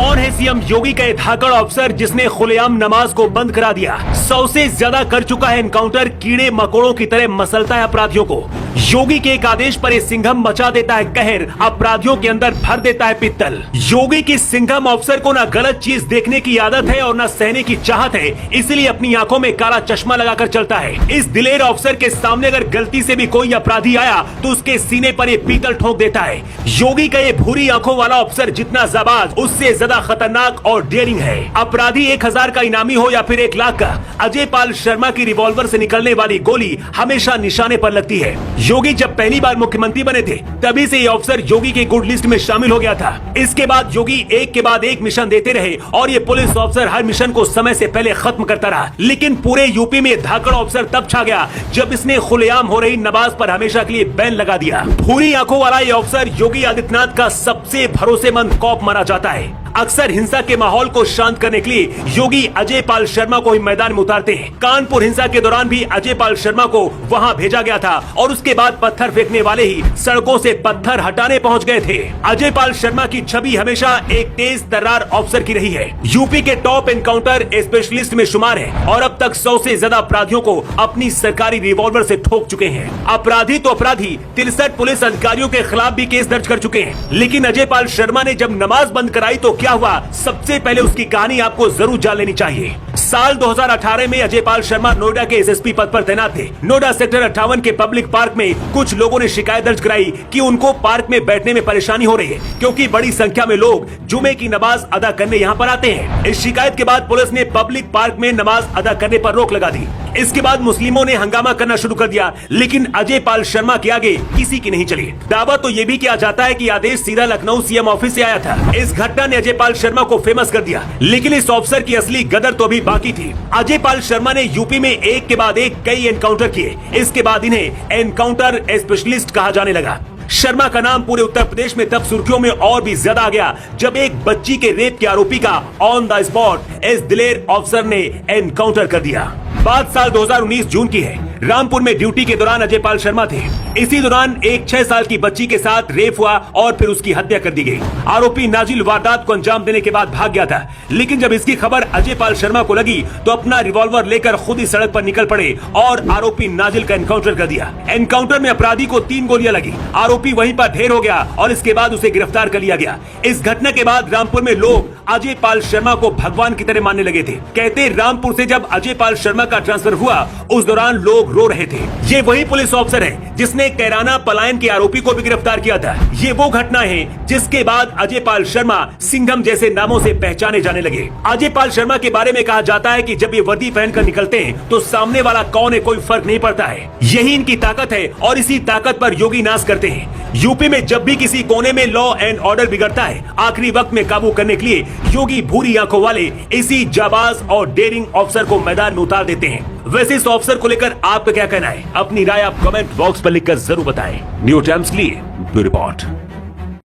कौन है सीएम योगी का धाकड़ अफसर जिसने खुलेआम नमाज को बंद करा दिया? 100 से ज्यादा कर चुका है एनकाउंटर, कीड़े मकोड़ों की तरह मसलता है अपराधियों को। योगी के एक आदेश पर ये सिंघम मचा देता है कहर, अपराधियों के अंदर भर देता है पित्तल। योगी की सिंघम अफसर को ना गलत चीज देखने की आदत है और ना सहने की चाहत है, इसलिए अपनी आंखों में काला चश्मा लगाकर चलता है। इस दिलेर अफसर के सामने अगर गलती से भी कोई अपराधी आया तो उसके सीने पर ये पीतल ठोक देता है। योगी का ये भूरी आंखों वाला अफसर जितना जाबाज, उससे ज्यादा खतरनाक और डेयरिंग है। अपराधी 1000 का इनामी हो या फिर 1 लाख का, अजय पाल शर्मा की रिवॉल्वर से निकलने वाली गोली हमेशा निशाने पर लगती है। योगी जब पहली बार मुख्यमंत्री बने थे तभी से ये अफसर योगी के गुड लिस्ट में शामिल हो गया था। इसके बाद योगी एक के बाद एक मिशन देते रहे और ये पुलिस अफसर हर मिशन को समय से पहले खत्म करता रहा। लेकिन पूरे यूपी में धाकड़ अफसर तब छा गया जब इसने खुलेआम हो रही नमाज पर हमेशा के लिए बैन लगा दिया। भूरी आंखों वाला ये अफसर योगी आदित्यनाथ का सबसे भरोसेमंद कॉप माना जाता है। अक्सर हिंसा के माहौल को शांत करने के लिए योगी अजय पाल शर्मा को ही मैदान में उतारते हैं। कानपुर हिंसा के दौरान भी अजय पाल शर्मा को वहां भेजा गया था और उसके बाद पत्थर फेंकने वाले ही सड़कों से पत्थर हटाने पहुंच गए थे। अजय पाल शर्मा की छवि हमेशा एक तेज तर्रार अफसर की रही है। यूपी के टॉप एनकाउंटर स्पेशलिस्ट में शुमार है और अब तक 100 से ज्यादा अपराधियों को अपनी सरकारी रिवॉल्वर से ठोक चुके हैं। अपराधी तो अपराधी 63 पुलिस अधिकारियों के खिलाफ भी केस दर्ज कर चुके हैं। लेकिन अजय पाल शर्मा ने जब नमाज बंद कराई तो क्या हुआ, सबसे पहले उसकी कहानी आपको जरूर जान लेनी चाहिए। साल 2018 में अजय पाल शर्मा नोएडा के एसएसपी पद पर तैनात थे। नोएडा सेक्टर 58 के पब्लिक पार्क में कुछ लोगों ने शिकायत दर्ज कराई कि उनको पार्क में बैठने में परेशानी हो रही है क्योंकि बड़ी संख्या में लोग जुमे की नमाज अदा करने यहाँ पर आते हैं। इस शिकायत के बाद पुलिस ने पब्लिक पार्क में नमाज अदा करने पर रोक लगा दी। इसके बाद मुस्लिमों ने हंगामा करना शुरू कर दिया, लेकिन अजय पाल शर्मा के आगे किसी की नहीं चली। दावा तो ये भी किया जाता है कि आदेश सीधा लखनऊ सीएम ऑफिस से आया था। इस घटना ने अजय पाल शर्मा को फेमस कर दिया, लेकिन इस ऑफिसर की असली गदर तो अभी बाकी थी। अजय पाल शर्मा ने यूपी में एक के बाद एक कई एनकाउंटर किए। इसके बाद इन्हें एनकाउंटर स्पेशलिस्ट कहा जाने लगा। शर्मा का नाम पूरे उत्तर प्रदेश में तब सुर्खियों में और भी ज्यादा आ गया जब एक बच्ची के रेप के आरोपी का ऑन द स्पॉट इस दिलेर अफसर ने एनकाउंटर कर दिया। बात साल 2019 जून की है। रामपुर में ड्यूटी के दौरान अजय पाल शर्मा थे। इसी दौरान एक 6 साल की बच्ची के साथ रेप हुआ और फिर उसकी हत्या कर दी गई। आरोपी नाजिल वारदात को अंजाम देने के बाद भाग गया था, लेकिन जब इसकी खबर अजय पाल शर्मा को लगी तो अपना रिवॉल्वर लेकर खुद ही सड़क पर निकल पड़े और आरोपी नाजिल का एनकाउंटर कर दिया। एनकाउंटर में अपराधी को 3 गोलियां लगी। आरोपी वहीं पर ढेर हो गया और इसके बाद उसे गिरफ्तार कर लिया गया। इस घटना के बाद रामपुर में लोग अजय पाल शर्मा को भगवान की तरह मानने लगे थे। कहते रामपुर से जब अजय पाल शर्मा का ट्रांसफर हुआ उस दौरान लोग रो रहे थे। ये वही पुलिस ऑफिसर है जिसने कैराना पलायन के आरोपी को भी गिरफ्तार किया था। ये वो घटना है जिसके बाद अजय पाल शर्मा सिंघम जैसे नामों से पहचाने जाने लगे। अजय पाल शर्मा के बारे में कहा जाता है कि जब ये वर्दी पहनकर निकलते हैं तो सामने वाला कौन है कोई फर्क नहीं पड़ता है। यही इनकी ताकत है और इसी ताकत पर योगी नाज करते हैं। यूपी में जब भी किसी कोने में लॉ एंड ऑर्डर बिगड़ता है, आखिरी वक्त में काबू करने के लिए योगी भूरी आंखों वाले इसी जाबाज और डेयरिंग ऑफिसर को मैदान में उतार देते हैं। वैसे इस ऑफिसर को लेकर आपका क्या कहना है? अपनी राय आप कमेंट बॉक्स पर लिखकर जरूर बताएं। न्यू टाइम्स के लिए ब्यूरो रिपोर्ट।